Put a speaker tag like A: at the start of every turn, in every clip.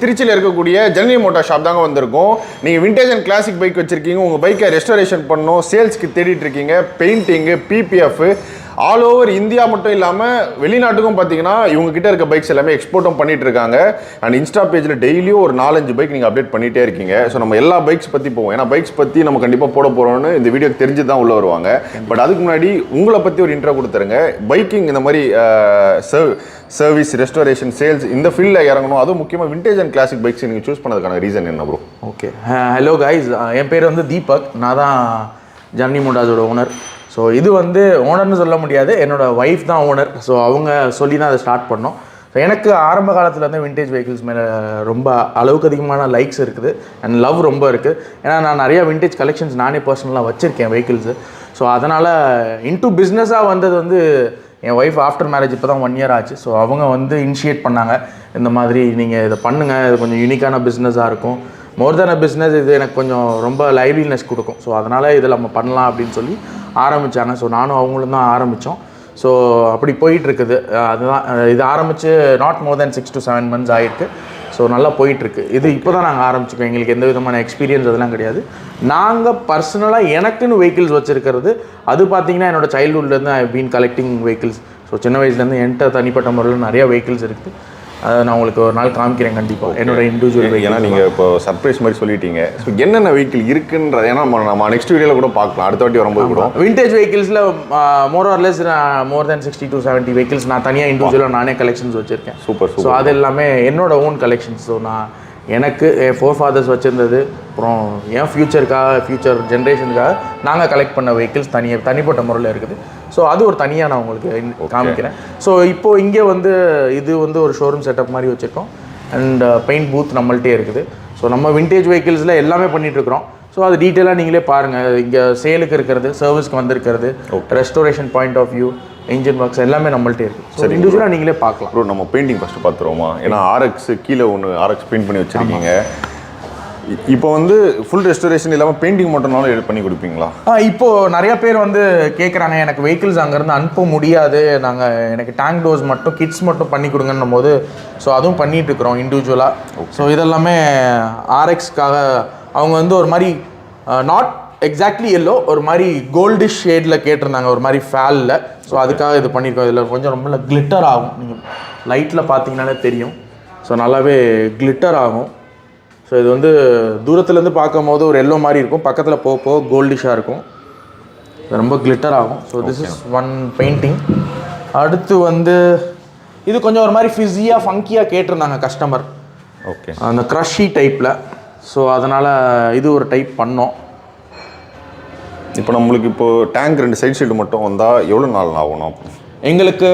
A: திருச்சியில் இருக்கக்கூடிய Janani motor shop தாங்க வந்திருக்கோம். நீங்கள் விண்டேஜ் அண்ட் கிளாசிக் பைக் வச்சுருக்கீங்க, உங்கள் பைக்கை ரெஸ்டோரேஷன் பண்ணணும், சேல்ஸ்க்கு தேடிட்டு இருக்கீங்க, painting, PPF all over India மட்டும் இல்லாமல் வெளிநாட்டுக்கும் பார்த்தீங்கன்னா இவங்க கிட்ட இருக்க பைக்ஸ் எல்லாமே எக்ஸ்போர்ட்டும் பண்ணிட்டு இருக்காங்க. அண்ட் இன்ஸ்டா பேஜில் டெய்லியும் ஒரு 4-5 பைக் நீங்கள் அப்டேட் பண்ணிகிட்டே இருக்கீங்க. ஸோ நம்ம எல்லா பைக்ஸ் பற்றி போவோம், ஏன்னா பைக்ஸ் பற்றி நம்ம கண்டிப்பாக போட போகிறோம்னு இந்த வீடியோக்கு தெரிஞ்சு தான் உள்ளே வருவாங்க. பட் அதுக்கு முன்னாடி உங்களை பற்றி ஒரு இன்ட்ரோ கொடுத்துருங்க. பைக்கிங் இந்த மாதிரி சர்வீஸ், ரெஸ்டோரேஷன், சேல்ஸ் இந்த ஃபீல்டில் இறங்கணும், அதுவும் முக்கியமாக விண்டேஜ் அண்ட் கிளாசிக் பைக்ஸ் நீங்கள் சூஸ் பண்ணதுக்கான ரீசன் என்ன ப்ரோ?
B: ஓகே, ஹலோ கைஸ், என் பேர் வந்து தீபக். நான் தான் ஜனனி மோட்டார்ஸோட ஓனர். ஸோ இது வந்து ஓனர்னு சொல்ல முடியாது, என்னோடய ஒய்ஃப் தான் ஓனர். ஸோ அவங்க சொல்லி தான் அதை ஸ்டார்ட் பண்ணோம். ஸோ எனக்கு ஆரம்ப காலத்துலேருந்து விண்டேஜ் வெஹிக்கிள்ஸ் மேலே ரொம்ப அளவுக்கு அதிகமான லைக்ஸ் இருக்குது அண்ட் லவ் ரொம்ப இருக்குது. ஏன்னா நான் நிறையா விண்டேஜ் கலெக்ஷன்ஸ் நானே பர்சனலாக வச்சுருக்கேன் வெஹிக்கிள்ஸு. ஸோ அதனால் இன்டூ பிஸ்னஸாக வந்தது வந்து என் ஒய்ஃப் ஆஃப்டர் மேரேஜ் இப்போ தான் 1 year ஆச்சு. ஸோ அவங்க வந்து இனிஷியேட் பண்ணாங்க, இந்த மாதிரி நீங்கள் இதை பண்ணுங்கள், இது கொஞ்சம் யூனிக்கான பிஸ்னஸாக இருக்கும், மோர் தென் அ பிஸ்னஸ், இது எனக்கு கொஞ்சம் ரொம்ப லைவ்லினஸ் கொடுக்கும். ஸோ அதனால் இதில் நம்ம பண்ணலாம் அப்படின்னு சொல்லி ஆரம்பித்தாங்க. ஸோ நானும் அவங்களும் தான் ஆரம்பித்தோம். ஸோ அப்படி போயிட்டுருக்குது. அதுதான் இது ஆரம்பித்து not more then 6 to 7 months ஆகிருக்கு. ஸோ நல்லா போயிட்டுருக்கு. இது இப்போ தான் நாங்கள் ஆரம்பிச்சிக்கோம், எங்களுக்கு எந்த விதமான எக்ஸ்பீரியன்ஸ் அதெல்லாம் கிடையாது. நாங்கள் பர்சனலாக எனக்குன்னு வெஹிக்கிள்ஸ் வச்சுருக்கிறது அது பார்த்திங்கன்னா என்னோடய சைல்ட்ஹுட்லேருந்து I been collecting vehicles. So சின்ன வயசுலேருந்து என்கிட்ட தனிப்பட்ட முறையில் நிறையா வெஹிக்கிள்ஸ் இருக்குது. அதை நான் உங்களுக்கு ஒரு நாள் காமிக்கிறேன் கண்டிப்பாக, என்னோட இண்டிவிஜுவல் வெஹிக்கிள்.
A: ஏன்னா நீங்கள் இப்போ சர்ப்ரைஸ் மாதிரி சொல்லிட்டீங்க. ஸோ என்னென்ன வெஹிக்கிள் இருக்குன்றது ஏன்னா நம்ம நெக்ஸ்ட் வீடியோவில் கூட பார்க்கலாம், அடுத்த வாட்டி வரும்போது கூட.
B: விண்டேஜ் வெஹிக்கிள்ஸில் more or less more than 60 to 70 vehicles நான் தனியாக இண்டிவிஜுவலாக நானே கலெக்ஷன்ஸ் வச்சுருக்கேன்.
A: சூப்பர்.
B: ஸோ அது எல்லாமே என்னோட ஓன் கலெக்ஷன்ஸ். ஸோ நான் எனக்கு என் forefathers வச்சுருந்தது, அப்புறம் என் ஃப்யூச்சர் ஜென்ரேஷனுக்காக நாங்கள் கலெக்ட் பண்ண வெஹிக்கிள்ஸ் தனிப்பட்ட முறையில் இருக்குது. ஸோ அது ஒரு தனியாக நான் உங்களுக்கு காமிக்கிறேன். ஸோ இப்போது இங்கே வந்து இது வந்து ஒரு ஷோரூம் செட்டப் மாதிரி வச்சுருக்கோம் அண்ட் பெயிண்ட் பூத் நம்மள்ட்டே இருக்குது. ஸோ நம்ம விண்டேஜ் வெஹிக்கிள்ஸில் எல்லாமே பண்ணிகிட்ருக்குறோம். ஸோ அது டீட்டெயிலாக நீங்களே பாருங்கள். இங்கே சேலுக்கு இருக்கிறது, சர்வீஸ்க்கு வந்திருக்கிறது, restoration point of view, engine works எல்லாமே நம்மள்ட்டே இருக்குது. சரி, இண்டிவிஜுவலாக நீங்களே பார்க்கலாம்.
A: ப்ரோ நம்ம பெயிண்டிங் ஃபஸ்ட்டு பார்த்துருவோமா? ஏன்னா RX கீழே ஒன்று RX பெயிண்ட் பண்ணி வச்சுருக்கீங்க. இப்போ வந்து ஃபுல் ரெஸ்டோரேஷன் இல்லாமல் பெயிண்டிங் மட்டும்னாலும் பண்ணி கொடுப்பீங்களா?
B: இப்போது நிறையா பேர் வந்து கேட்குறாங்க, எனக்கு வெஹிக்கிள்ஸ் அங்கேருந்து அனுப்ப முடியாது, எனக்கு டேங்க் டோர்ஸ் மட்டும் கிட்ஸ் மட்டும் பண்ணி கொடுங்கன்னும் போது ஸோ அதுவும் பண்ணிகிட்ருக்குறோம் இண்டிவிஜுவலாக. ஸோ இதெல்லாமே RXக்காக அவங்க வந்து ஒரு மாதிரி நாட் எக்ஸாக்ட்லி எல்லோ, ஒரு மாதிரி கோல்டிஷ் ஷேடில் கேட்டிருந்தாங்க, ஒரு மாதிரி ஃபேலில். ஸோ அதுக்காக இது பண்ணியிருக்கோம். இதில் கொஞ்சம் ரொம்ப கிளிட்டர் ஆகும், நீங்கள் லைட்டில் பார்த்தீங்கன்னாலே தெரியும். ஸோ நல்லாவே கிளிட்டர் ஆகும். ஸோ இது வந்து தூரத்துலேருந்து பார்க்கும் போது ஒரு எல்லோ மாதிரி இருக்கும், பக்கத்தில் போக போக கோல்டிஷாக இருக்கும், ரொம்ப கிளிட்டர் ஆகும். So this is one painting. அடுத்து வந்து இது கொஞ்சம் ஒரு மாதிரி ஃபிஸியாக ஃபங்கியாக கேட்டிருந்தாங்க கஸ்டமர்.
A: ஓகே,
B: அந்த க்ரஷி டைப்பில். ஸோ அதனால் இது ஒரு டைப் பண்ணோம்.
A: இப்போ நம்மளுக்கு இப்போது டேங்க் 2 சைட் ஷீல்டு மட்டும் வந்தால் எவ்வளோ நாள் ஆகணும்?
B: எங்களுக்கு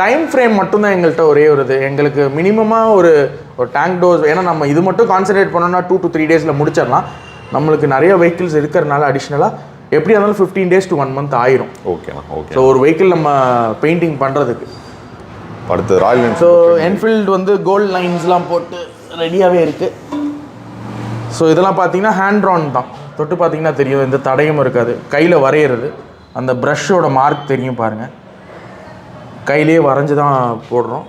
B: டைம் ஃப்ரேம் மட்டும்தான் எங்கள்கிட்ட ஒரே வருது. எங்களுக்கு மினிமமாக ஒரு டேங்க் டோர்ஸ், ஏன்னா நம்ம இது மட்டும் கான்சன்ட்ரேட் பண்ணோம்னா 2 to 3 days முடிச்சிடலாம். நம்மளுக்கு நிறைய வெஹிக்கிள்ஸ் இருக்கிறனால அடிஷ்னலாக எப்படி இருந்தாலும் 15 days to 1 month ஆயிரும்.
A: ஓகேண்ணா, ஓகே.
B: ஸோ ஒரு வெஹிக்கிள் நம்ம பெயிண்டிங் பண்ணுறதுக்கு.
A: அடுத்து ராயல் என்ஃபீல்டு.
B: ஸோ என்ஃபீல்டு வந்து கோல்டு லைன்ஸ்லாம் போட்டு ரெடியாகவே இருக்குது. ஸோ இதெல்லாம் பார்த்தீங்கன்னா ஹேண்ட் ட்ரான் தான், தொட்டு பார்த்தீங்கன்னா தெரியும், எந்த தடையும் இருக்காது. கையில் வரைகிறது, அந்த ப்ரஷ்ஷோட மார்க் தெரியும் பாருங்கள், கையிலே வரைஞ்சி தான் போடுறோம்.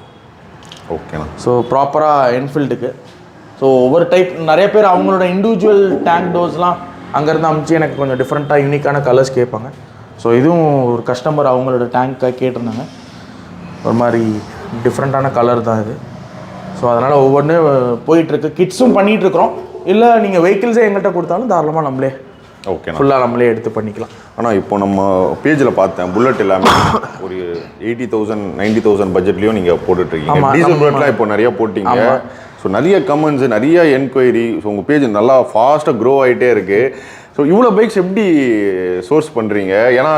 A: ஓகேண்ணா.
B: ஸோ ப்ராப்பராக என்ஃபீல்டுக்கு. ஸோ ஒவ்வொரு டைப் நிறைய பேர் அவங்களோட இண்டிவிஜுவல் டேங்க் டோர்ஸ்லாம் அங்கேருந்து அமுச்சு எனக்கு கொஞ்சம் டிஃப்ரெண்ட்டாக யூனிக்கான கலர்ஸ் கேட்பாங்க. ஸோ இதுவும் ஒரு கஸ்டமர் அவங்களோட டேங்க்காக கேட்டிருந்தாங்க, ஒரு மாதிரி டிஃப்ரெண்ட்டான கலர் தான் இது. ஸோ அதனால் ஒவ்வொன்றும் போயிட்டுருக்கு. கிட்ஸும் பண்ணிகிட்ருக்குறோம். இல்லை நீங்கள் வெஹிக்கிள்ஸே எங்கள்கிட்ட கொடுத்தாலும் தாராளமாக நம்மளே
A: ஓகே
B: ஃபுல்லாக நம்மளே எடுத்து பண்ணிக்கலாம்.
A: ஆனால் இப்போ நம்ம பேஜில் பார்த்தேன் புல்லட் எல்லாமே ஒரு 80,000 90,000 பட்ஜெட்லேயும் நீங்கள் போட்டுட்ருக்கீங்க. டீசல் புல்லட்லாம் இப்போ நிறையா போட்டிங்க. ஸோ நிறைய கமெண்ட்ஸு, நிறைய என்கொயரி. ஸோ உங்கள் பேஜ் நல்லா ஃபாஸ்ட்டாக க்ரோ ஆகிட்டே இருக்குது. ஸோ இவ்வளோ பைக்ஸ் எப்படி சோர்ஸ் பண்ணுறீங்க? ஏன்னா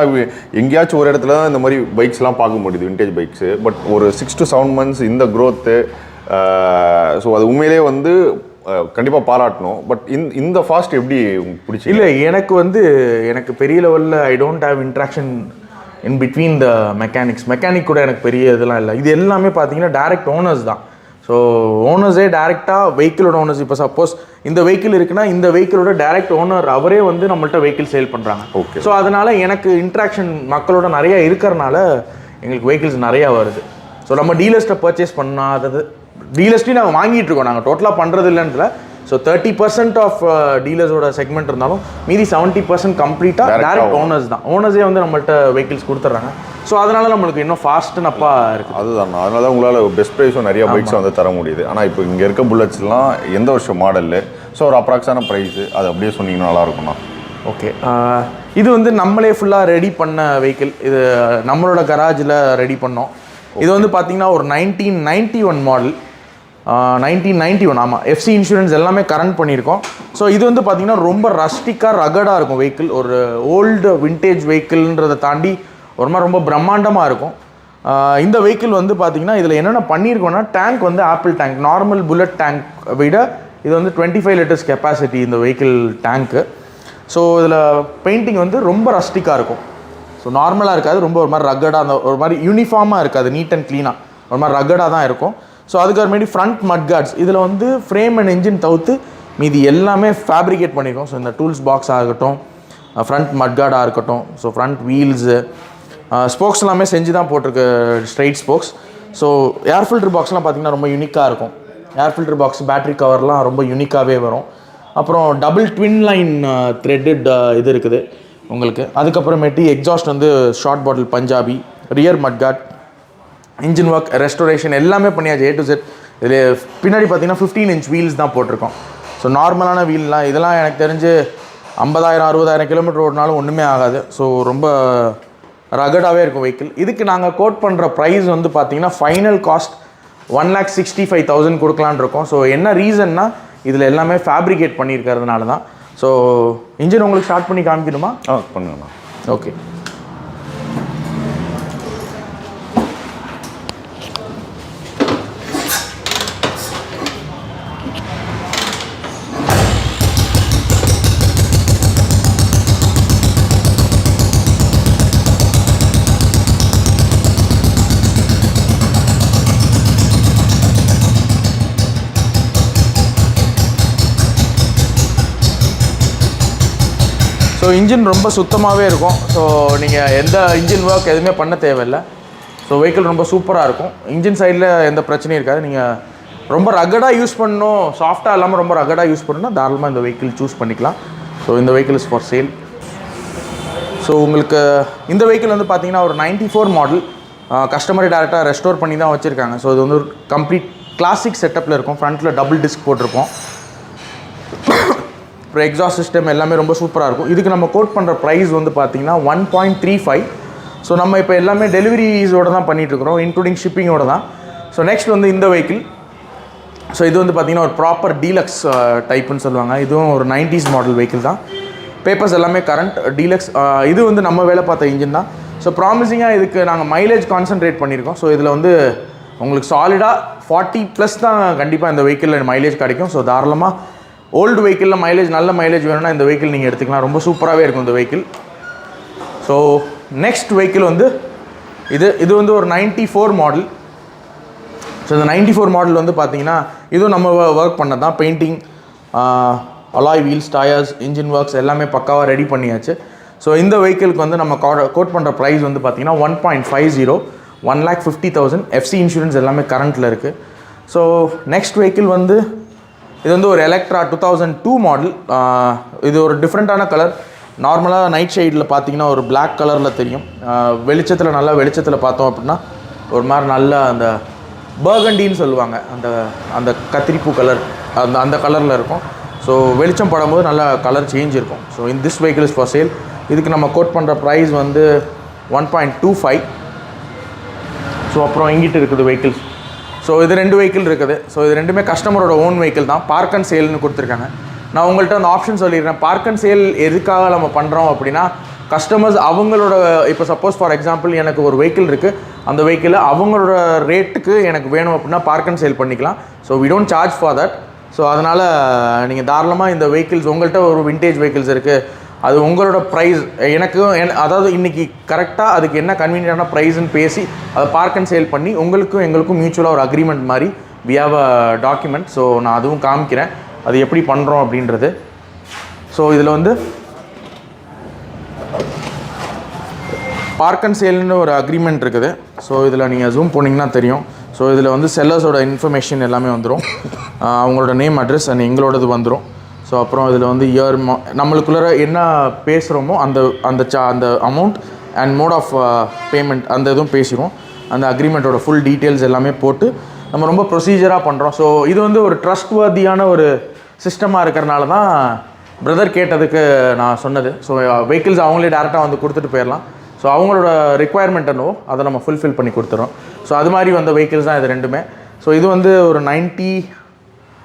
A: எங்கேயாச்சும் ஒரு இடத்துல தான் இந்த மாதிரி பைக்ஸ்லாம் பார்க்க முடியுது, விண்டேஜ் பைக்ஸு. பட் ஒரு 6 to 7 months இந்த க்ரோத்து, ஸோ அது உண்மையிலே வந்து கண்டிப்பாக பாராட்டணும். பட் இந்த ஃபாஸ்ட் எப்படி பிடிச்சி?
B: இல்லை, எனக்கு பெரிய லெவலில் I don't have interaction in between the mechanic கூட எனக்கு பெரிய இதெல்லாம் இல்லை. இது எல்லாமே பார்த்தீங்கன்னா டைரக்ட் ஓனர்ஸ் தான். ஸோ ஓனர்ஸே டேரெக்டாக வெஹிக்கிளோட ஓனர்ஸ், இப்போ சப்போஸ் இந்த வெஹிக்கிள் இருக்குன்னா இந்த வெஹிக்கிளோட டேரக்ட் ஓனர் அவரே வந்து நம்மள்ட்ட வெஹிக்கிள் சேல் பண்ணுறாங்க.
A: ஓகே.
B: ஸோ அதனால் எனக்கு இன்ட்ராக்ஷன் மக்களோட நிறையா இருக்கிறனால எங்களுக்கு வெஹிக்கிள்ஸ் நிறையா வருது. ஸோ நம்ம டீலர்ஸ்ட்டை பர்ச்சேஸ் பண்ணாதது டீலர்ஸ்லையும் நாங்கள் வாங்கிட்டு இருக்கோம், நாங்கள் டோட்டலாக பண்ணுறது இல்லைன்ற. ஸோ 30% ஆஃப் டீலர்ஸோட செக்மெண்ட் இருந்தாலும் மீதி 70% கம்ப்ளீட்டாக டேரக்ட் ஓனர்ஸ் தான். ஓனர்ஸே வந்து நம்மள்ட்ட வெஹிக்கிள்ஸ் கொடுத்துட்றாங்க. ஸோ அதனால நம்மளுக்கு இன்னும் ஃபாஸ்ட் அண்ட் அப்பாக இருக்குது.
A: அதுதான், அதனால தான் உங்களால் பெஸ்ட் ப்ரைஸும் நிறைய பைக்ஸ் வந்து தர முடியுது. ஆனால் இப்போ இங்கே இருக்க புல்லட்ஸ்லாம் எந்த வருஷம் மாடலு, ஸோ ஒரு அப்ராக்ஸான ப்ரைஸு அது அப்படியே சொன்னீங்கன்னா நல்லாயிருக்கும்ண்ணா.
B: ஓகே, இது வந்து நம்மளே ஃபுல்லாக ரெடி பண்ண வெஹிக்கிள். இது நம்மளோட கராஜில் ரெடி பண்ணோம். இது வந்து பார்த்திங்கன்னா ஒரு 1991 மாடல், 1991. ஆமாம், எஃப்சி இன்சூரன்ஸ் எல்லாமே கரண்ட் பண்ணியிருக்கோம். ஸோ இது வந்து பார்த்திங்கன்னா ரொம்ப ரஸ்டிக்காக ரகடாக இருக்கும் வெஹிக்கிள். ஒரு ஓல்டு விண்டேஜ் வெஹிக்கிள்ன்றதை தாண்டி ஒரு மாதிரி ரொம்ப பிரம்மாண்டமாக இருக்கும். இந்த வெஹிக்கிள் வந்து பார்த்திங்கன்னா இதில் என்னென்ன பண்ணியிருக்கோன்னா, டேங்க் வந்து apple tank, normal bullet tank விட இது வந்து 25 லிட்டர்ஸ் கெப்பாசிட்டி இந்த வெஹிக்கிள் டேங்க்கு. ஸோ இதில் பெயிண்டிங் வந்து ரொம்ப ரஸ்டிக்காக இருக்கும். ஸோ நார்மலாக இருக்காது, ரொம்ப ஒரு மாதிரி ரகடாக, அந்த ஒரு மாதிரி யூனிஃபார்மாக இருக்காது, நீட் அண்ட் க்ளீனாக ஒரு மாதிரி ரகடாக தான் இருக்கும். ஸோ அதுக்கப்புறமேட்டி ஃப்ரண்ட் மட் கார்ட்ஸ், இதில் வந்து ஃப்ரேம் அண்ட் இன்ஜின் தவிர்த்து மீதி எல்லாமே ஃபேப்ரிகேட் பண்ணியிருக்கோம். ஸோ இந்த டூல்ஸ் பாக்ஸ் ஆகட்டும், ஃப்ரண்ட் மட் கார்டாக இருக்கட்டும், ஸோ ஃப்ரண்ட் வீல்ஸு, ஸ்போக்ஸ் எல்லாமே செஞ்சு தான் போட்டிருக்கு, straight spokes. So air filter பாக்ஸ்லாம் பார்த்திங்கன்னா ரொம்ப யூனிக்காக இருக்கும். ஏர் ஃபில்டர் பாக்ஸ், பேட்ரி கவர்லாம் ரொம்ப யூனிக்காகவே வரும். அப்புறம் டபுள் ட்வின் லைன் த்ரெட்டட் இது இருக்குது உங்களுக்கு. அதுக்கப்புறமேட்டு எக்ஸாஸ்ட் வந்து ஷார்ட் பாட்டில் பஞ்சாபி, ரியர் மட் கார்ட், இன்ஜின் ஒர்க், ரெஸ்டோரேஷன் எல்லாமே பண்ணியாச்சு, A to Z. இதில் பின்னாடி பார்த்தீங்கன்னா 15 inch வீல்ஸ் தான் போட்டிருக்கோம். ஸோ நார்மலான வீல்லாம் இதெல்லாம் எனக்கு தெரிஞ்சு 50,000-60,000 கிலோமீட்டர் ஓடினாலும் ஒன்றுமே ஆகாது. ஸோ ரொம்ப ரகடாகவே இருக்கும் வெஹிக்கிள். இதுக்கு நாங்கள் கோட் பண்ணுற ப்ரைஸ் வந்து பார்த்தீங்கன்னா ஃபைனல் காஸ்ட் 1,65,000 கொடுக்கலான் இருக்கோம். ஸோ என்ன ரீசன்னா, இதில் எல்லாமே ஃபேப்ரிகேட் பண்ணியிருக்கிறதுனால தான். ஸோ இன்ஜின் உங்களுக்கு ஸ்டார்ட் பண்ணி காமிக்கணுமா?
A: பண்ணுங்கண்ணா.
B: ஓகே. ஸோ இன்ஜின் ரொம்ப சுத்தமாகவே இருக்கும். ஸோ நீங்கள் எந்த இன்ஜின் ஒர்க் எதுவுமே பண்ண தேவையில்லை. ஸோ வெஹிக்கிள் ரொம்ப சூப்பராக இருக்கும். இன்ஜின் சைடில் எந்த பிரச்சனையும் இருக்காது. நீங்கள் ரொம்ப ரகடாக யூஸ் பண்ணணும், சாஃப்டாக இல்லாமல் ரொம்ப ரகடாக யூஸ் பண்ணணும்னா தாராளமாக இந்த வெஹிக்கிள் சூஸ் பண்ணிக்கலாம். ஸோ இந்த vehicle is for sale. So உங்களுக்கு இந்த வெஹிக்கிள் வந்து பார்த்தீங்கன்னா ஒரு 94 மாடல், கஸ்டமரை டேரெக்டாக ரெஸ்டோர் பண்ணி தான் வச்சுருக்காங்க. ஸோ இது வந்து ஒரு கம்ப்ளீட் கிளாசிக் செட்டப்பில் இருக்கும். ஃப்ரண்ட்டில் டபுள் டிஸ்க் போட்டிருப்போம். அப்புறம் எக்ஸாஸ்ட் சிஸ்டம் எல்லாமே ரொம்ப சூப்பராக இருக்கும். இதுக்கு நம்ம கோட் பண்ணுற ப்ரைஸ் வந்து பார்த்தீங்கன்னா 1.35. ஸோ நம்ம இப்போ எல்லாமே டெலிவரிஸோடு தான் பண்ணிகிட்ருக்குறோம், இன்க்ளூடிங் ஷிப்பிங்கோடு தான். ஸோ நெக்ஸ்ட் வந்து இந்த வெஹிக்கிள். ஸோ இது வந்து பார்த்திங்கன்னா ஒரு ப்ராப்பர் டீலக்ஸ் டைப்புன்னு சொல்லுவாங்க. இதுவும் ஒரு 90s மாடல் வெஹிக்கிள் தான். பேப்பர்ஸ் எல்லாமே கரண்ட் டீலக்ஸ். இது வந்து நம்ம வேலை பார்த்த இன்ஜின் தான். ஸோ ப்ராமிசிங்காக இதுக்கு நாங்கள் மைலேஜ் கான்சன்ட்ரேட் பண்ணியிருக்கோம். ஸோ இதில் வந்து உங்களுக்கு சாலிடாக 40+ தான் கண்டிப்பாக இந்த வெஹிக்கிளில் மைலேஜ் கிடைக்கும். ஸோ தாராளமாக ஓல்டு வெஹிக்கிளில் மைலேஜ், நல்ல மைலேஜ் வேணும்னா இந்த வெஹிக்கிள் நீங்கள் எடுத்துக்கலாம். ரொம்ப சூப்பராகவே இருக்கும் இந்த வெஹிக்கிள். ஸோ நெக்ஸ்ட் வெஹிக்கிள் வந்து இது வந்து ஒரு 94 மாடல். ஸோ இந்த 94 மாடல் வந்து பார்த்தீங்கன்னா இதுவும் நம்ம ஒர்க் பண்ண தான். Painting, alloy wheels, tyres, engine works எல்லாமே பக்காவாக ரெடி பண்ணியாச்சு. ஸோ இந்த வெஹிக்கிளுக்கு வந்து நம்ம கோட் பண்ணுற ப்ரைஸ் வந்து பார்த்தீங்கன்னா 1.50, 1,50,000. எஃப்சி இன்சூரன்ஸ் எல்லாமே கரண்ட்டில் இருக்குது. ஸோ நெக்ஸ்ட் வெஹிக்கிள் வந்து இது வந்து ஒரு எலக்ட்ரா 2002 மாடல். இது ஒரு டிஃப்ரெண்ட்டான கலர். நார்மலாக நைட் ஷேடில் பார்த்தீங்கன்னா ஒரு பிளாக் கலரில் தெரியும். வெளிச்சத்தில், நல்லா வெளிச்சத்தில் பார்த்தோம் அப்படின்னா ஒரு மாதிரி நல்ல அந்த பர்கண்டின்னு சொல்லுவாங்க, அந்த கத்திரிப்பூ கலர், அந்த கலரில் இருக்கும். ஸோ வெளிச்சம் படும்போது நல்லா கலர் சேஞ்ச் இருக்கும். So this vehicle is for sale. இதுக்கு நம்ம கோட் பண்ணுற ப்ரைஸ் வந்து 1.25. ஸோ அப்புறம் இங்கிட்டு இருக்குது வெஹிக்கிள்ஸ். ஸோ இது 2 வெஹிக்கிள் இருக்குது. ஸோ இது ரெண்டுமே கஸ்டமரோட ஓன் வெஹிக்கிள் தான். பார்க் அண்ட் சேல்னு கொடுத்துருக்காங்க. நான் உங்கள்கிட்ட அந்த ஆப்ஷன் சொல்லிடுறேன். பார்க் அண்ட் சேல் எதுக்காக நம்ம பண்ணுறோம் அப்படின்னா, கஸ்டமர்ஸ் அவங்களோட, இப்போ சப்போஸ் ஃபார் எக்ஸாம்பிள் எனக்கு ஒரு வெஹிக்கிள் இருக்குது, அந்த வெஹிக்கிளை அவங்களோட ரேட்டுக்கு எனக்கு வேணும் அப்படின்னா பார்க் அண்ட் சேல் பண்ணிக்கலாம். So we don't charge for that. So அதனால் நீங்கள் தாராளமாக இந்த வெஹிக்கிள்ஸ், உங்கள்கிட்ட ஒரு விண்டேஜ் வெஹிக்கிள்ஸ் இருக்குது, அது உங்களோட ப்ரைஸ் அதாவது இன்றைக்கி கரெக்டாக அதுக்கு என்ன கன்வீனியன்டான ப்ரைஸ்ன்னு பேசி அதை பார்க் அண்ட் சேல் பண்ணி உங்களுக்கும் எங்களுக்கும் மியூச்சுவலாக ஒரு அக்ரிமெண்ட் மாதிரி we have a document. So நான் அதுவும் காமிக்கிறேன் அது எப்படி பண்ணுறோம் அப்படின்றது. ஸோ இதில் வந்து பார்க் அண்ட் சேல்னு ஒரு அக்ரிமெண்ட் இருக்குது. ஸோ இதில் நீங்கள் ஜூம் போனீங்கன்னா தெரியும். ஸோ இதில் வந்து செல்லர்ஸோட இன்ஃபர்மேஷன் எல்லாமே வந்துடும், அவங்களோட நேம் அட்ரஸ் அண்ட் எங்களோடது வந்துடும். ஸோ அப்புறம் இதில் வந்து நம்மளுக்குள்ளே என்ன பேசுகிறோமோ அந்த amount and mode of payment அந்த இதுவும் பேசிடுவோம். அந்த அக்ரிமெண்ட்டோட ஃபுல் டீட்டெயில்ஸ் எல்லாமே போட்டு நம்ம ரொம்ப ப்ரொசீஜராக பண்ணுறோம். ஸோ இது வந்து ஒரு ட்ரஸ்ட்வர்தியான ஒரு சிஸ்டமாக இருக்கிறனால தான் பிரதர் கேட்டதுக்கு நான் சொன்னது. ஸோ வெஹிக்கிள்ஸ் அவங்களே டேரெக்டாக வந்து கொடுத்துட்டு போயிடலாம். ஸோ அவங்களோட ரிக்குவயர்மெண்ட் என்னவோ அதை நம்ம ஃபுல்ஃபில் பண்ணி கொடுத்துறோம். ஸோ அது மாதிரி வந்த வெஹிக்கிள்ஸ் தான் இது ரெண்டுமே. ஸோ இது வந்து ஒரு 90,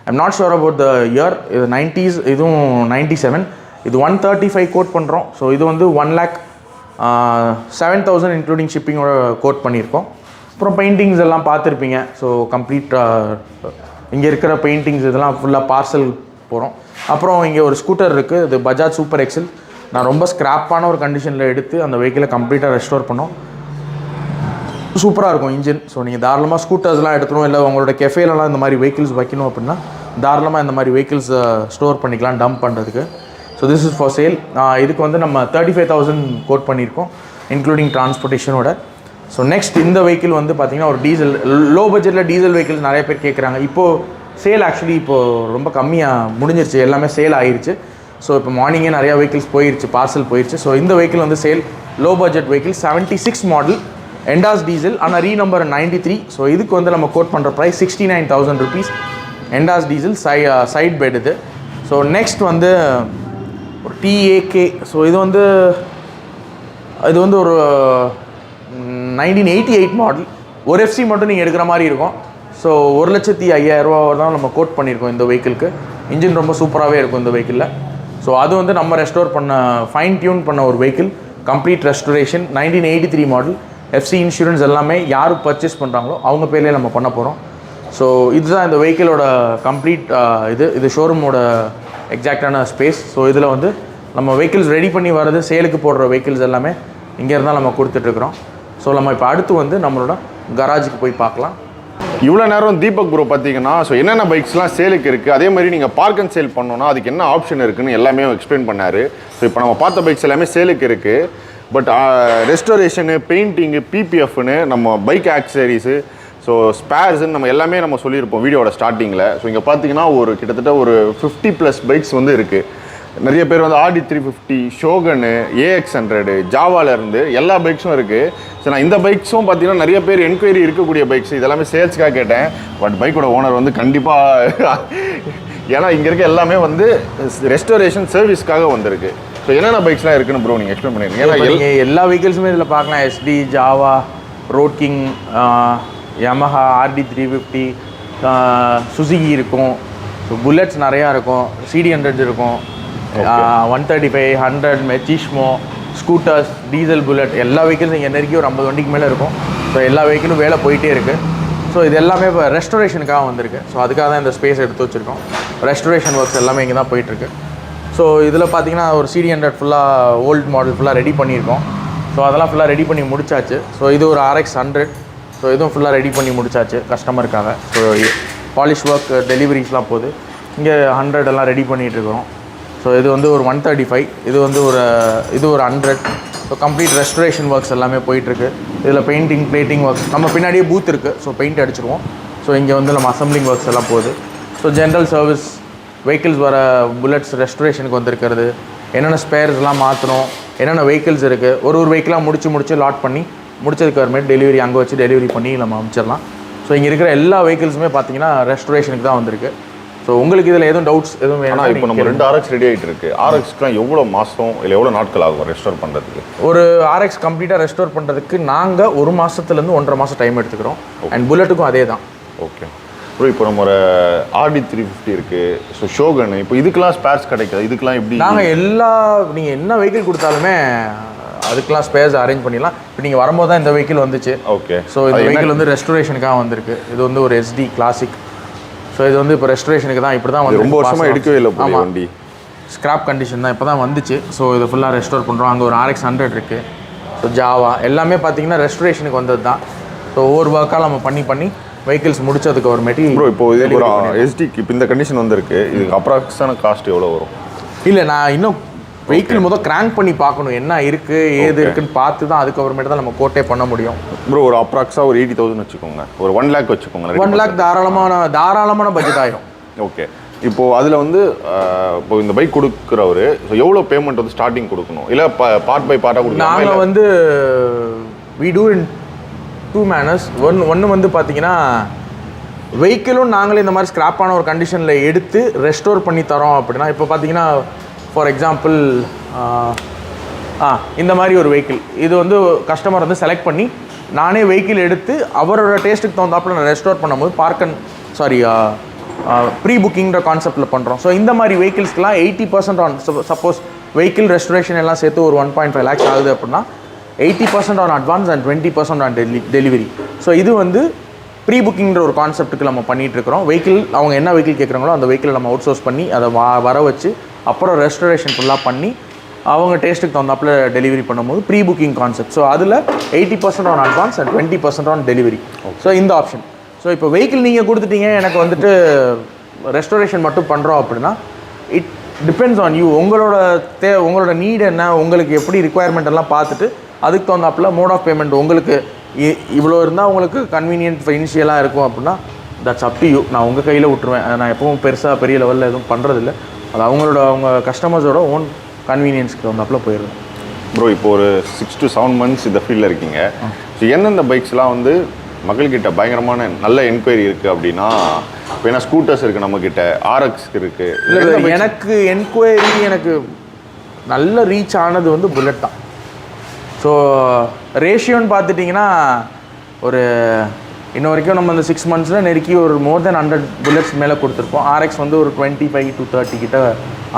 B: I'm not sure about the year, இது 90s, இதுவும் 97, இது 135 கோட் பண்ணுறோம். ஸோ இது வந்து 1,07,000 இன்க்ளூடிங் ஷிப்பிங்கோட கோட் பண்ணியிருக்கோம். அப்புறம் பெயிண்டிங்ஸ் எல்லாம் பார்த்துருப்பீங்க. ஸோ கம்ப்ளீட் இங்கே இருக்கிற பெயிண்டிங்ஸ் இதெல்லாம் ஃபுல்லாக பார்சல் போகிறோம். அப்புறம் இங்கே ஒரு ஸ்கூட்டர் இருக்குது, இது பஜாஜ் சூப்பர் எக்ஸல். நான் ரொம்ப ஸ்க்ராப்பான ஒரு கண்டிஷனில் எடுத்து அந்த வெஹிக்கிளை கம்ப்ளீட்டாக ரெஸ்டோர் பண்ணோம். சூப்பராக இருக்கும் இன்ஜின். ஸோ நீங்கள் தாராளமாக ஸ்கூட்டர்ஸ்லாம் எடுத்துணும், இல்லை உங்களோட கெஃபேலலாம் இந்த மாதிரி வெஹிக்கிள்ஸ் வைக்கணும் அப்படின்னா தாராளமாக இந்த மாதிரி வெஹிக்கிள்ஸ் ஸ்டோர் பண்ணிக்கலாம் டம்ப் பண்ணுறதுக்கு. So this is for sale. இதுக்கு வந்து நம்ம 35,000 கோட் பண்ணியிருக்கோம் இன்க்ளூடிங் டிரான்ஸ்போர்ட்டேஷனோட. ஸோ நெக்ஸ்ட் இந்த வெஹிக்கிள் வந்து பார்த்திங்கன்னா ஒரு டீசல், லோ பட்ஜெட்டில் டீசல் வெஹிக்கிள்ஸ் நிறைய பேர் கேட்குறாங்க. இப்போது சேல் ஆக்சுவலி இப்போது ரொம்ப கம்மியாக முடிஞ்சிருச்சு, எல்லாமே சேல் ஆகிருச்சு. ஸோ இப்போ மார்னிங்கே நிறையா வெஹிக்கிள்ஸ் போயிடுச்சு, பார்சல் போயிடுச்சு. ஸோ இந்த வெஹிக்கிள் வந்து sale, low budget vehicle, 76 model, எண்டாஸ் டீசல், ஆனால் ரீநம்பர் 93. ஸோ இதுக்கு வந்து நம்ம கோட் பண்ணுற ப்ரைஸ் 69,000 ருபீஸ், எண்டாஸ் டீசல், சைட் பெட் இது. ஸோ நெக்ஸ்ட் வந்து ஒரு TAK. ஸோ இது வந்து ஒரு 1988 மாடல், ஒரு FC மட்டும் நீங்கள் எடுக்கிற மாதிரி இருக்கும். ஸோ 1,05,000 தான் நம்ம கோட் பண்ணியிருக்கோம் இந்த வெஹிக்கிளுக்கு. இன்ஜின் ரொம்ப சூப்பராகவே இருக்கும் இந்த வெஹிக்கிளில். ஸோ அது வந்து நம்ம ரெஸ்டோர் பண்ண, ஃபைன் டியூன் பண்ண ஒரு vehicle, complete restoration, 1983 model, FC insurance எல்லாமே யார் பர்ச்சேஸ் பண்ணுறாங்களோ அவங்க பேர்லேயே நம்ம பண்ண போகிறோம். ஸோ இதுதான் இந்த வெஹிக்கிளோட கம்ப்ளீட் இது ஷோரூமோட எக்ஸாக்டான ஸ்பேஸ். ஸோ இதில் வந்து நம்ம வெஹிக்கிள்ஸ் ரெடி பண்ணி வர்றது, சேலுக்கு போடுற வெஹிக்கிள்ஸ் எல்லாமே இங்கே இருந்தால் நம்ம கொடுத்துட்ருக்குறோம். ஸோ நம்ம இப்போ அடுத்து வந்து நம்மளோட கராஜுக்கு போய் பார்க்கலாம்.
A: இவ்வளோ நேரம் தீபக் ப்ரோ பார்த்தீங்கன்னா ஸோ என்னென்ன பைக்ஸ்லாம் சேலுக்கு இருக்குது, அதே மாதிரி நீங்கள் பார்க் அண்ட் சேல் பண்ணோன்னா அதுக்கு என்ன ஆப்ஷன் இருக்குன்னு எல்லாமே எக்ஸ்பிளைன் பண்ணார். ஸோ இப்போ நம்ம பார்த்த பைக்ஸ் எல்லாமே சேலுக்கு இருக்குது. பட் ரெஸ்டோரேஷனு, பெயிண்டிங்கு, PPFன்னு, நம்ம பைக் ஆக்சசரிஸு, ஸோ ஸ்பேர்ஸுன்னு நம்ம எல்லாமே நம்ம சொல்லியிருப்போம் வீடியோட ஸ்டார்டிங்கில். ஸோ இங்கே பார்த்தீங்கன்னா கிட்டத்தட்ட ஒரு 50+ பைக்ஸ் வந்து இருக்குது. நிறைய பேர் வந்து RD 350, ஷோகனு, AX100, ஜாவாலேருந்து எல்லா பைக்ஸும் இருக்குது. ஸோ நான் இந்த பைக்ஸும் பார்த்தீங்கன்னா நிறைய பேர் என்கொயரி இருக்கக்கூடிய பைக்ஸ், இதெல்லாமே சேல்ஸ்க்காக கேட்டேன். பட் பைக்கோட ஓனர் வந்து கண்டிப்பாக ஏன்னா இங்கே இருக்க எல்லாமே வந்து ரெஸ்டோரேஷன் சர்வீஸ்க்காக வந்திருக்கு. ஸோ என்னென்ன பைக்ஸ்லாம் இருக்குன்னு ப்ரோ நீங்கள் எக்ஸ்பிளைன் பண்ணிருக்கீங்க. ஏன்னா
B: நீங்கள் எல்லா வெஹிக்கிள்ஸுமே இதில் பார்க்கலாம். SD, Java, road king, Yamaha, RD 350, Suzuki இருக்கும். ஸோ புல்லட்ஸ் நிறையா இருக்கும், CD100 இருக்கும், 135, 100, மெச்சிஷ்மோ, ஸ்கூட்டர்ஸ், டீசல், புல்லட், எல்லா வெஹிக்கிள்ஸும் இங்கே நெருக்கி ஒரு 50 வண்டிக்கு மேலே இருக்கும். ஸோ எல்லா வெஹிக்கிளும் வேலை போயிட்டே இருக்குது. ஸோ இது எல்லாமே இப்போ ரெஸ்டோரேஷனுக்காக வந்திருக்கு. ஸோ அதுக்காக தான் இந்த ஸ்பேஸ் எடுத்து வச்சுருக்கோம். ரெஸ்டோரேஷன் ஒர்க்ஸ் எல்லாமே இங்கே தான் போயிட்டுருக்கு. ஸோ இதில் பார்த்தீங்கன்னா ஒரு CD100 ஃபுல்லாக ஓல்டு மாடல் ஃபுல்லாக ரெடி பண்ணியிருக்கோம். ஸோ அதெல்லாம் ஃபுல்லாக ரெடி பண்ணி முடிச்சாச்சு. ஸோ இது ஒரு RX100. ஸோ இதுவும் ஃபுல்லாக ரெடி பண்ணி முடிச்சாச்சு கஸ்டமருக்காக. ஸோ பாலிஷ் ஒர்க், டெலிவரிஸ்லாம் போகுது. இங்கே 100 எல்லாம் ரெடி பண்ணிகிட்ருக்கிறோம். ஸோ இது வந்து ஒரு 135, இது வந்து ஒரு 100. ஸோ கம்ப்ளீட் ரெஸ்டோரேஷன் ஒர்க்ஸ் எல்லாமே போயிட்டுருக்கு. இதில் பெயிண்டிங், பிளேட்டிங் ஒர்க்ஸ், நம்ம பின்னாடியே பூத் இருக்குது. So paint அடிச்சிருவோம். ஸோ இங்கே வந்து நம்ம அசம்பிளிங் ஒர்க்ஸ் எல்லாம் போகுது. ஸோ ஜென்ரல் சர்வீஸ், வெஹிக்கிள்ஸ் வர புல்லட்ஸ் ரெஸ்டோரேஷனுக்கு வந்திருக்கிறது, என்னென்ன ஸ்பேர்ஸ்லாம் மாற்றணும், என்னென்ன வெஹிக்கிள்ஸ் இருக்குது, ஒரு வெஹிக்கிளாக முடிச்சு லாட் பண்ணி முடிச்சதுக்கு அப்புறமேட்டு டெலிவரி அங்கே வச்சு டெலிவரி பண்ணி நம்ம அமைச்சிடலாம். ஸோ இங்கே இருக்கிற எல்லா வெஹிக்கிள்ஸுமே பார்த்தீங்கன்னா ரெஸ்டோரேஷனுக்கு தான் வந்திருக்கு. ஸோ உங்களுக்கு இதில் எதுவும் டவுட்ஸ் எதுவும் வேணும்?
A: இப்போ நம்ம 2 RX ரெடி ஆகிட்டு இருக்கு. RXக்குலாம் எவ்வளோ மாதம் இல்லை எவ்வளோ நாட்கள் ஆகும் ரெஸ்டோர் பண்ணுறதுக்கு?
B: ஒரு RX கம்ப்ளீட்டாக ரெஸ்டோர் பண்ணுறதுக்கு நாங்கள் 1 மாதத்துலேருந்து 1.5 மாதம் டைம் எடுத்துக்கிறோம். அண்ட் புல்லட்டுக்கும் அதே தான்.
A: Okay bro. இப்போ நம்ம ஒரு RD 350 இருக்குது. ஸோ ஷோகன், இப்போ இதுக்கெல்லாம் ஸ்பேர்ஸ் கிடைக்காது. இதுக்கெல்லாம் எப்படி?
B: நாங்கள் நீங்கள் என்ன வெஹிக்கிள் கொடுத்தாலுமே அதுக்கெலாம் ஸ்பேர்ஸ் அரேஞ்ச் பண்ணிடலாம். இப்போ நீங்கள் வரும்போது தான் இந்த வெஹிக்கிள் வந்துச்சு.
A: ஓகே.
B: ஸோ இந்த வெஹிக்கிள் வந்து ரெஸ்டோரேஷனுக்காக வந்திருக்கு. இது வந்து ஒரு SD கிளாசிக். ஸோ இது வந்து இப்போ ரெஸ்டோரேஷனுக்கு தான். இப்படி தான் வந்து
A: ரொம்ப வருஷமாக எடுக்கவே இல்லை வண்டி,
B: ஸ்கிராப் கண்டிஷன் தான், இப்போ தான் வந்துச்சு. ஸோ இது ஃபுல்லாக ரெஸ்டோர் பண்ணுறோம். அங்கே ஒரு RX100 இருக்குது. ஸோ ஜாவா எல்லாமே பார்த்தீங்கன்னா ரெஸ்டோரேஷனுக்கு வந்தது தான். ஸோ ஒவ்வொரு ஒர்க்காக நம்ம பண்ணி வெஹிக்கிள்ஸ் முடிச்சதுக்கு ஒரு மெட்டீரியல்.
A: ப்ரோ இப்போ இது ஒரு SDக்கு இப்போ இந்த கண்டிஷன் வந்திருக்கு. இதுக்கு அப்ராக்ஸான காஸ்ட் எவ்வளோ வரும்?
B: இல்லை, நான் இன்னும் வெஹிக்கிள் முதல் கிராங்க் பண்ணி பார்க்கணும் என்ன இருக்குது ஏது இருக்குன்னு பார்த்து தான் அதுக்கப்புறமேட்டு தான் நம்ம கோட்டே பண்ண முடியும்.
A: ப்ரோ ஒரு அப்ராக்ஸாக ஒரு 80,000 வச்சுக்கோங்க, ஒரு 1 lakh வச்சுக்கோங்க.
B: 1 lakh தாராளமான பட்ஜெட் ஆயிரும்.
A: ஓகே, இப்போது அதில் வந்து இப்போ இந்த பைக் கொடுக்குறவர் ஸோ எவ்வளோ பேமெண்ட் வந்து ஸ்டார்டிங் கொடுக்கணும், இல்லை பார்ட் பை பார்ட்டாக கொடுக்கணும்?
B: நாங்கள் வந்து we do in 2 manners. ஒன்று வந்து பார்த்தீங்கன்னா வெஹிக்கிளும் நாங்களே இந்த மாதிரி ஸ்க்ராப்பான ஒரு கண்டிஷனில் எடுத்து ரெஸ்டோர் பண்ணி தரோம். அப்படின்னா இப்போ பார்த்தீங்கன்னா ஃபார் எக்ஸாம்பிள் இந்த மாதிரி ஒரு வெஹிக்கிள் இது வந்து கஸ்டமர் வந்து செலக்ட் பண்ணி நானே வெஹிக்கிள் எடுத்து அவரோட டேஸ்ட்டுக்கு தகுந்தாப்பில் நான் ரெஸ்டோர் பண்ணும்போது ப்ரீ புக்கிங்கிற கான்செப்டில் பண்ணுறோம். ஸோ இந்த மாதிரி வெஹிக்கிள்ஸ்க்கெலாம் 80% ஆன் சப்போஸ் வெஹிக்கிள் ரெஸ்டரேஷன் எல்லாம் சேர்த்து ஒரு 1.5 lakhs ஆகுது அப்படின்னா 80% on advance and 20% on delivery. So இது வந்து ப்ரீ புக்கிங்கிற ஒரு கான்செப்ட்டுக்கு நம்ம பண்ணிகிட்ருக்கிறோம். வெஹிக்கிள் அவங்க என்ன வெஹிக்கிள் கேட்குறாங்களோ அந்த வெஹிக்கிளை நம்ம அவுட் சோர்ஸ் பண்ணி அதை வர வச்சு அப்புறம் ரெஸ்டரேஷன் ஃபுல்லாக பண்ணி அவங்க டேஸ்ட்டுக்கு தகுந்தாப்பில் டெலிவரி பண்ணும்போது ப்ரீ புக்கிங் கான்செப்ட். ஸோ அதில் 80% on advance and 20% on delivery. So இந்த ஆப்ஷன். ஸோ இப்போ வெஹிக்கிள் நீங்கள் கொடுத்துட்டீங்க எனக்கு வந்துட்டு ரெஸ்டரேஷன் மட்டும் பண்ணுறோம் அப்படின்னா இட் டிபெண்ட்ஸ் ஆன் யூ. உங்களோட நீட் என்ன, உங்களுக்கு எப்படி ரிக்குவயர்மெண்ட் எல்லாம் பார்த்துட்டு அதுக்கு தகுந்தாப்பில் மோட் ஆஃப் பேமெண்ட் உங்களுக்கு இவ்வளோ இருந்தால் உங்களுக்கு கன்வீனியன்ட் இனிஷியலாக இருக்கும் அப்படின்னா தட்ஸ் அப் டு யூ. நான் உங்கள் கையில் விட்டுருவேன். நான் எப்பவும் பெரிய லெவலில் எதுவும் பண்ணுறதில்ல. அது அவங்க கஸ்டமர்ஸோட ஓன் கன்வீனியன்ஸ்க்கு தகுந்தாப்பில் போயிடுவேன்.
A: ப்ரோ இப்போ ஒரு 6 to 7 months இந்த ஃபீல்டில் இருக்கீங்க. ஸோ எந்தெந்த பைக்ஸ்லாம் வந்து மக்கள்கிட்ட பயங்கரமான நல்ல என்கொயரி இருக்குது அப்படின்னா, இப்போ ஏன்னா ஸ்கூட்டர்ஸ் இருக்குது நம்மக்கிட்ட, RX இருக்குது.
B: இல்லை எனக்கு என்கொயரி எனக்கு நல்ல ரீச் ஆனது வந்து புல்லட் தான். ஸோ ரேஷியோன்னு பார்த்துட்டிங்கன்னா ஒரு இன்ன வரைக்கும் நம்ம இந்த 6 months நெருக்கி ஒரு மோர் தென் 100 புல்லட்ஸ் மேலே கொடுத்துருப்போம். RX வந்து ஒரு 25 to 30 கிட்ட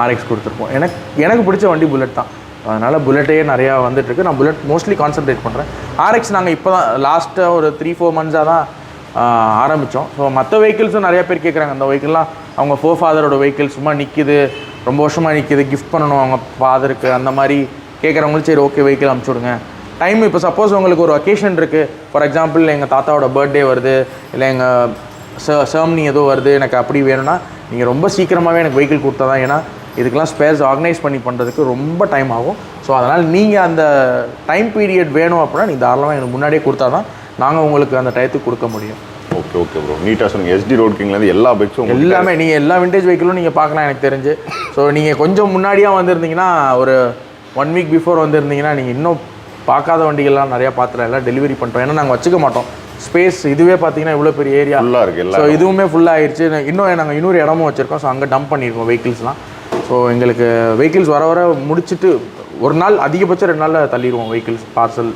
B: RX கொடுத்துருப்போம். எனக்கு பிடிச்ச வண்டி புல்லட் தான். அதனால் புல்லட்டே நிறையா வந்துட்டுருக்கு. நான் புல்லட் மோஸ்ட்லி கான்சன்ட்ரேட் பண்ணுறேன். RX நாங்கள் இப்போ தான் லாஸ்ட்டாக ஒரு 3-4 months தான் ஆரம்பித்தோம். ஸோ மற்ற வெஹிக்கிள்ஸும் நிறையா பேர் கேட்குறாங்க. அந்த வெஹிக்கிள்லாம் அவங்க ஃபாதரோட வெஹிக்கிள் சும்மா நிற்கிது, ரொம்ப வருஷமாக நிற்கிது, கிஃப்ட் பண்ணணும் அவங்க ஃபாதருக்கு, அந்த மாதிரி கேட்குறவங்களும் சரி ஓகே வெஹிக்கிள் அனுப்பிச்சி விடுங்க. டைம் இப்போ சப்போஸ் உங்களுக்கு ஒரு ஒகேஷன் இருக்குது, ஃபார் எக்ஸாம்பிள் எங்கள் தாத்தாவோட பர்த்டே வருது, இல்லை எங்கள் சர்மனி ஏதோ வருது, எனக்கு அப்படி வேணும்னா நீங்கள் ரொம்ப சீக்கிரமாகவே எனக்கு வெஹிக்கிள் கொடுத்தா தான். ஏன்னா இதுக்கெல்லாம் ஸ்பேர்ஸ் ஆர்கனைஸ் பண்ணி பண்ணுறதுக்கு ரொம்ப டைம் ஆகும். ஸோ அதனால் நீங்கள் அந்த டைம் பீரியட் வேணும் அப்படின்னா நீங்கள் தாராளமாக எனக்கு முன்னாடியே கொடுத்தா தான் நாங்கள் உங்களுக்கு அந்த டயத்துக்கு கொடுக்க முடியும்.
A: ஓகே ப்ரோ, நீட்டாக சொன்னீங்க. SD ரோட் கிங்லேருந்து எல்லா பைக்ஸும்
B: எல்லாமே நீங்கள் எல்லா விண்டேஜ் வெஹிக்கிளும் நீங்கள் பார்க்கலாம் எனக்கு தெரிஞ்சு. ஸோ நீங்கள் கொஞ்சம் முன்னாடியாக வந்திருந்தீங்கன்னா ஒரு 1 week பிஃபோர் வந்திருந்தீங்கன்னா நீங்கள் இன்னும் பார்க்காத வண்டிகள்லாம் நிறையா பார்த்துலாம் எல்லாம் டெலிவரி பண்ணிட்டோம். ஏன்னா நாங்கள் வச்சுக்க மாட்டோம் ஸ்பேஸ். இதுவே பார்த்தீங்கன்னா இவ்வளோ பெரிய ஏரியா
A: ஃபுல்லாக இருக்குது.
B: ஸோ இதுவுமே ஃபுல்லாக ஆயிடுச்சு. நாங்கள் இன்னொரு இடமும் வச்சுருக்கோம். ஸோ அங்கே டம்ப் பண்ணியிருக்கோம் வெஹிக்கிள்ஸ்லாம். ஸோ எங்களுக்கு வெஹிக்கிள்ஸ் வர முடிச்சுட்டு ஒரு நாள் அதிகபட்சம் 2 நாளில் தள்ளிடுவோம். வெஹிக்கிள்ஸ் பார்சல்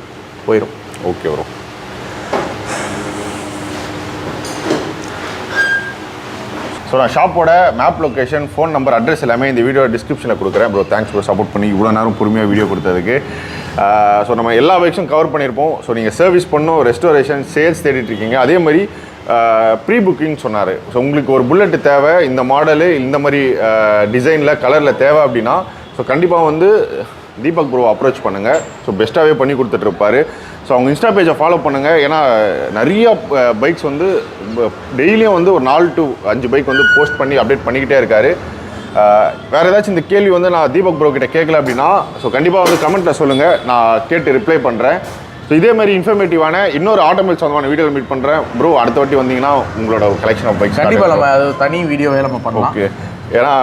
B: போயிடும்.
A: Okay bro. ஸோ நான் ஷாப்போட map location, phone number, address எல்லாமே இந்த வீடியோ டிஸ்கிரிப்ஷனில் கொடுக்குறேன். ப்ரோ தேங்க்ஸ் ப்ரோ சப்போர்ட் பண்ணி இவ்வளோ நேரம் பொறுமையாக வீடியோ கொடுத்ததுக்கு. ஸோ நம்ம எல்லா பைக்ஸும் கவர் பண்ணியிருப்போம். ஸோ நீங்கள் சர்வீஸ் பண்ணணும், ரெஸ்டோரேஷன், சேல்ஸ் தேடிட்டுருக்கீங்க. அதே மாதிரி ப்ரீ புக்கிங் சொன்னார். ஸோ உங்களுக்கு ஒரு புல்லட்டு தேவை, இந்த மாடலு இந்த மாதிரி டிசைனில் கலரில் தேவை அப்படின்னா ஸோ கண்டிப்பாக வந்து தீபக் ப்ரோ அப்ரோச் பண்ணுங்கள். ஸோ பெஸ்ட்டாகவே பண்ணி கொடுத்துட்ருப்பாரு. ஸோ அவங்க இன்ஸ்டா பேஜை ஃபாலோ பண்ணுங்கள். ஏன்னா நிறையா பைக்ஸ் வந்து டெய்லியும் வந்து ஒரு 4 to 5 பைக் வந்து போஸ்ட் பண்ணி அப்டேட் பண்ணிக்கிட்டே இருக்காரு. வேறு ஏதாச்சும் இந்த கேள்வி வந்து நான் தீபக் ப்ரோ கிட்ட கேட்கல அப்படின்னா ஸோ கண்டிப்பாக வந்து கமெண்ட்டில் சொல்லுங்கள், நான் கேட்டு ரிப்ளை பண்ணுறேன். ஸோ இதே மாதிரி இன்ஃபர்மேட்டிவான இன்னொரு ஆட்டோமொபைல் சொந்தமான வீடியோ மீட் பண்ணுறேன் ப்ரோ. அடுத்த வாட்டி வந்தீங்கன்னா உங்களோட கலெக்ஷன் ஆஃப் பைக்ஸ்
B: கண்டிப்பாக நம்ம அது தனி வீடியோவே நம்ம பண்ணலாம்.
A: ஓகே. ஏன்னா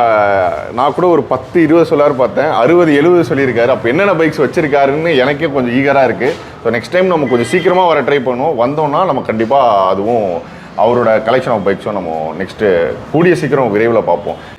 A: நான் கூட ஒரு 10-20 சொல்லாரு பார்த்தேன், 60-70 சொல்லியிருக்காரு. அப்போ என்னென்ன பைக்ஸ் வச்சுருக்காருன்னு எனக்கே கொஞ்சம் ஈகராக இருக்குது. ஸோ நெக்ஸ்ட் டைம் நம்ம கொஞ்சம் சீக்கிரமாக வர ட்ரை பண்ணுவோம். வந்தோம்னா நம்ம கண்டிப்பாக அதுவும் அவரோட கலெக்ஷன் ஆஃப் பைக்ஸும் நம்ம நெக்ஸ்ட்டு கூடிய சீக்கிரம் விரைவில் பார்ப்போம்.